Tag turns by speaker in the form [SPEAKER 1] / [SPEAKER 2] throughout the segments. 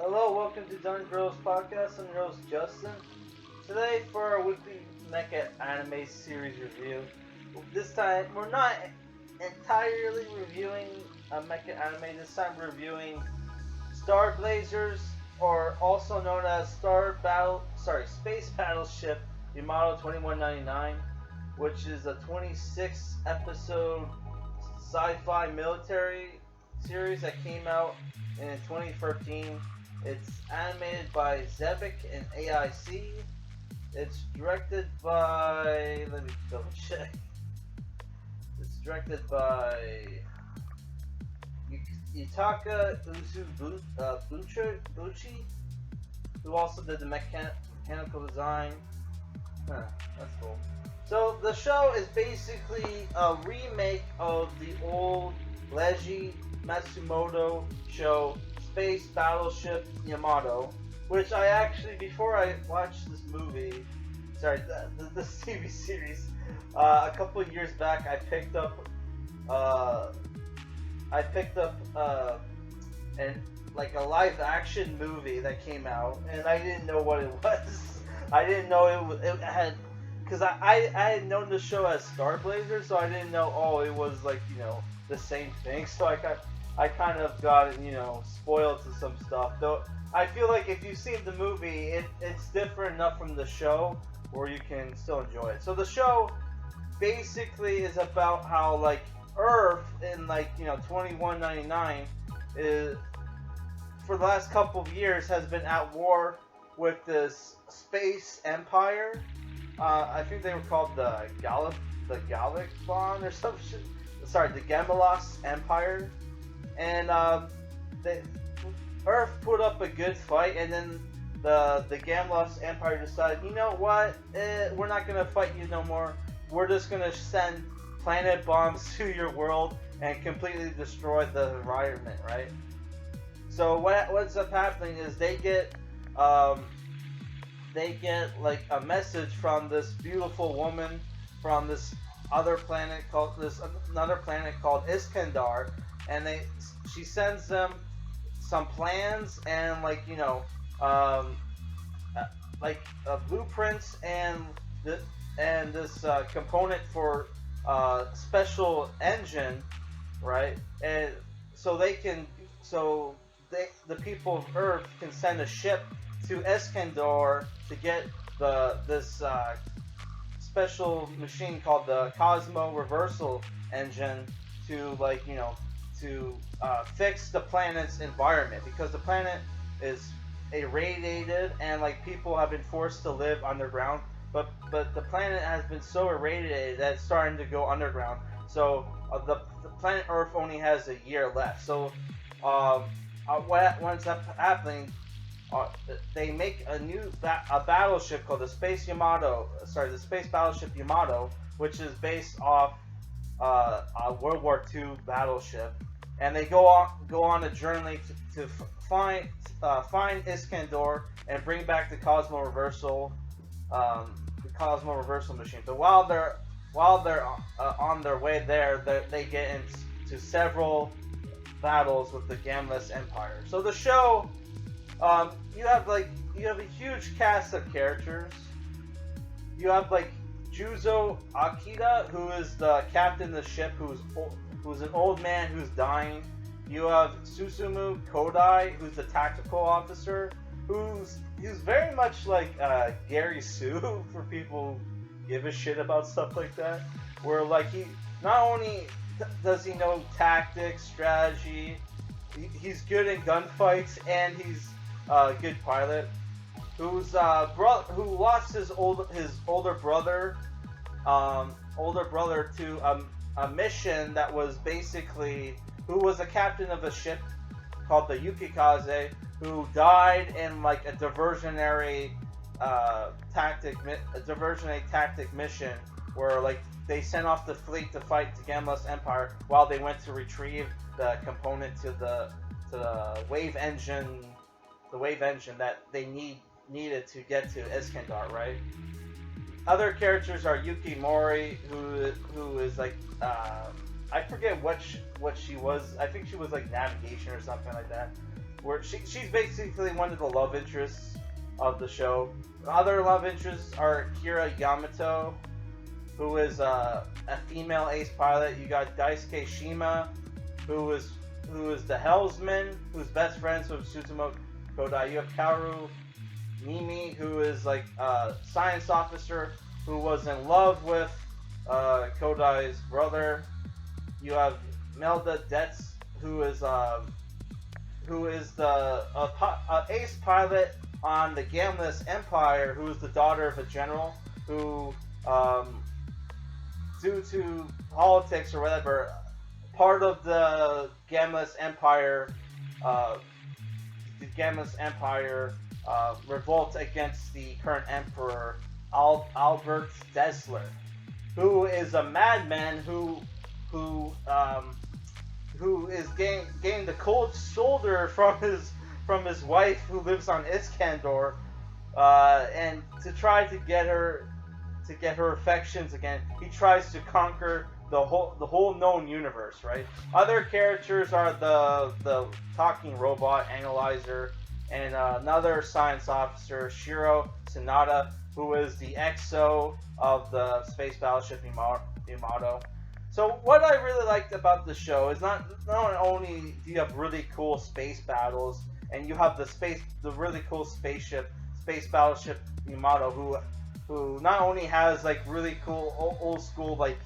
[SPEAKER 1] Hello, welcome to Dun Girls Podcast. I'm your host Justin. Today for our weekly mecha anime series review. This time we're not entirely reviewing a mecha anime. This time we're reviewing Starblazers, or also known as Space Battleship Yamato 2199, which is a 26 episode sci-fi military series that came out in 2013. It's animated by Zebic and AIC. It's directed by, let me double check. It's directed by Yutaka Buchi, who also did the mechanical design. That's cool. So the show is basically a remake of the old Leiji Matsumoto show Space Battleship Yamato, which I actually, before I watched this movie, this TV series, a couple of years back, I picked up and like a live action movie that came out, and I didn't know what it was. I didn't know it had, because I had known the show as Starblazers, so I didn't know it was like the same thing. So I kind of got spoiled to some stuff. Though I feel like if you've seen the movie, it's different enough from the show where you can still enjoy it. So the show basically is about how like Earth in 2199 is, for the last couple of years, has been at war with this space empire. I think they were called the Galacbon or some shit. Sorry, the Gamelos Empire. And Earth put up a good fight, and then the Gamelos Empire decided, you know what, we're not gonna fight you no more. We're just gonna send planet bombs to your world and completely destroy the environment, right? So what's up happening is they get like a message from this beautiful woman from this another planet called Iskandar, and she sends them some plans and blueprints and this component for special engine, right? And so the people of Earth can send a ship to Iskandar to get this special machine called the Cosmo Reversal Engine to fix the planet's environment, because the planet is irradiated and people have been forced to live underground, but the planet has been so irradiated that it's starting to go underground. So the planet Earth only has a year left. So what ends up happening? They make a new battleship called the Space Battleship Yamato, which is based off a World War II battleship, and they go on a journey to find Iskandar and bring back the Cosmo Reversal machine. But while they're on their way there, they get into several battles with the Gamelos Empire. So the show, you have a huge cast of characters. You have Juzo Akita, who is the captain of the ship, who's an old man who's dying. You have Susumu Kodai, who's the tactical officer, who's very much like Gary Sue for people who give a shit about stuff like that. Where he not only does he know tactics, strategy, he's good in gunfights, and he's a good pilot. Who lost his older brother to a mission that was basically, who was a captain of a ship called the Yukikaze, who died in a diversionary tactic mission where they sent off the fleet to fight the Gamelos Empire while they went to retrieve the component to the wave engine that they needed to get to Iskandar, right? Other characters are Yuki Mori, who is I forget what she was. I think she was navigation or something like that. where she's basically one of the love interests of the show. Other love interests are Kira Yamato, who is a female ace pilot. You got Daisuke Shima, who is the helmsman, who's best friends with Suzumo Kodai. You have Kaoru Mimi, who is like a science officer who was in love with Kodai's brother. You have Melda Detz, who is the ace pilot on the Gamless Empire, who is the daughter of a general who, due to politics or whatever, part of the Gamless Empire, revolt against the current emperor Albert Dessler, who is a madman who is getting the cold shoulder from his wife, who lives on Iskandar, and to try to get her affections again, he tries to conquer the whole known universe, right? Other characters are the talking robot analyzer and another science officer, Shiro Sanada, who is the XO of the Space Battleship Yamato. So what I really liked about the show is not only do you have really cool space battles, and you have the really cool Space Battleship Yamato, who not only has like really cool old school like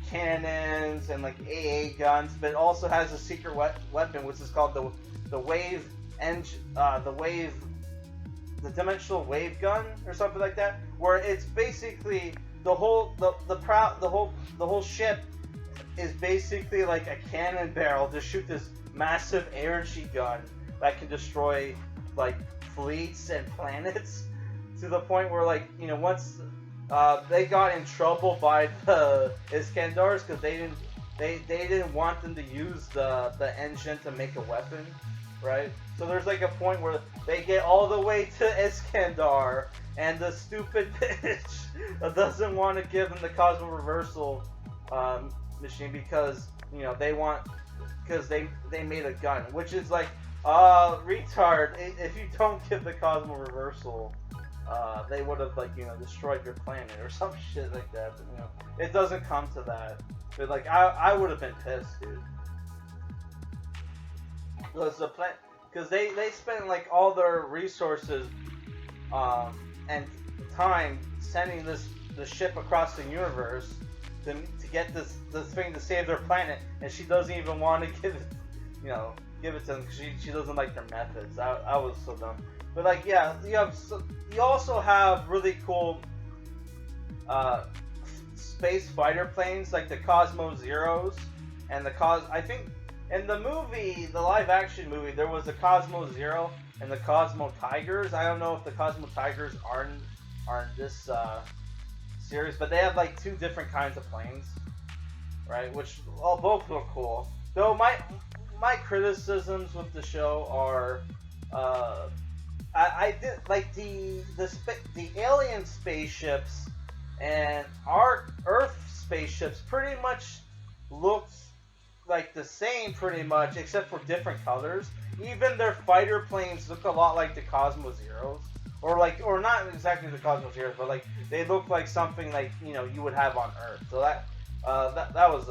[SPEAKER 1] cannons and like AA guns, but also has a secret weapon, which is called the wave engine, the dimensional wave gun or something like that, where it's basically the whole ship is basically like a cannon barrel to shoot this massive energy gun that can destroy like fleets and planets, to the point where, like, you know, once they got in trouble by the Iskandars because they didn't want them to use the engine to make a weapon, right? So there's like a point where they get all the way to Iskandar, and the stupid bitch doesn't want to give them the Cosmo Reversal machine because, you know, they made a gun, which is like, retard. If you don't give the Cosmo Reversal, they would have, like, you know, destroyed your planet or some shit like that. But, you know, it doesn't come to that. But like, I would have been pissed, dude. Because they spent like all their resources and time sending the ship across the universe to get this thing to save their planet, and she doesn't even want to give it to them because she doesn't like their methods. I was so dumb. But like, yeah, you also have really cool space fighter planes like the Cosmo Zeros and I think in the movie, the live action movie, there was the Cosmo Zero and the Cosmo Tigers. I don't know if the Cosmo Tigers are in this series, but they have like two different kinds of planes, right? Which both look cool. Though my criticisms with the show are, I did like the alien spaceships and our Earth spaceships pretty much looked like the same, pretty much, except for different colors. Even their fighter planes look a lot like the Cosmo Zeros, or not exactly the Cosmo Zeros, but like they look like something like, you know, you would have on Earth. So that was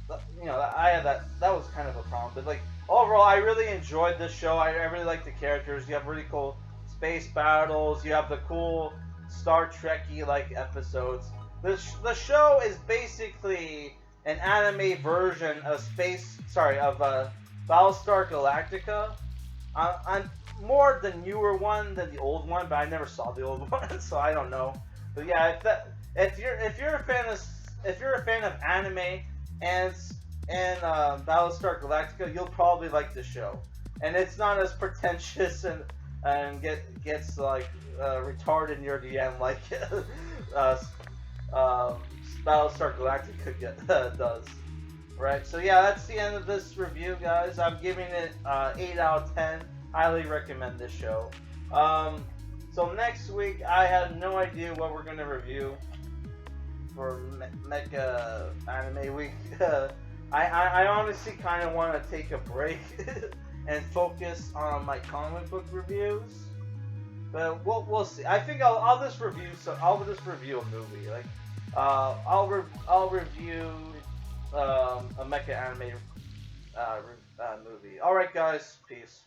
[SPEAKER 1] that was kind of a problem. But like, overall, I really enjoyed this show. I really like the characters. You have really cool space battles. You have the cool Star Trek-y like episodes. The show is basically an anime version of Battlestar Galactica. I'm more the newer one than the old one, but I never saw the old one, so I don't know. But yeah, if you're a fan of anime and Battlestar Galactica, you'll probably like the show. And it's not as pretentious and gets like retarded near the end like Battlestar Galactica does. Right, so yeah, that's the end of this review, guys. I'm giving it 8 out of 10. Highly recommend this show. So next week, I have no idea what we're going to review for Mecha Anime Week. I honestly kind of want to take a break and focus on my comic book reviews. But we'll see. I think I'll just review a movie. Like I'll review a mecha anime movie. All right, guys, peace.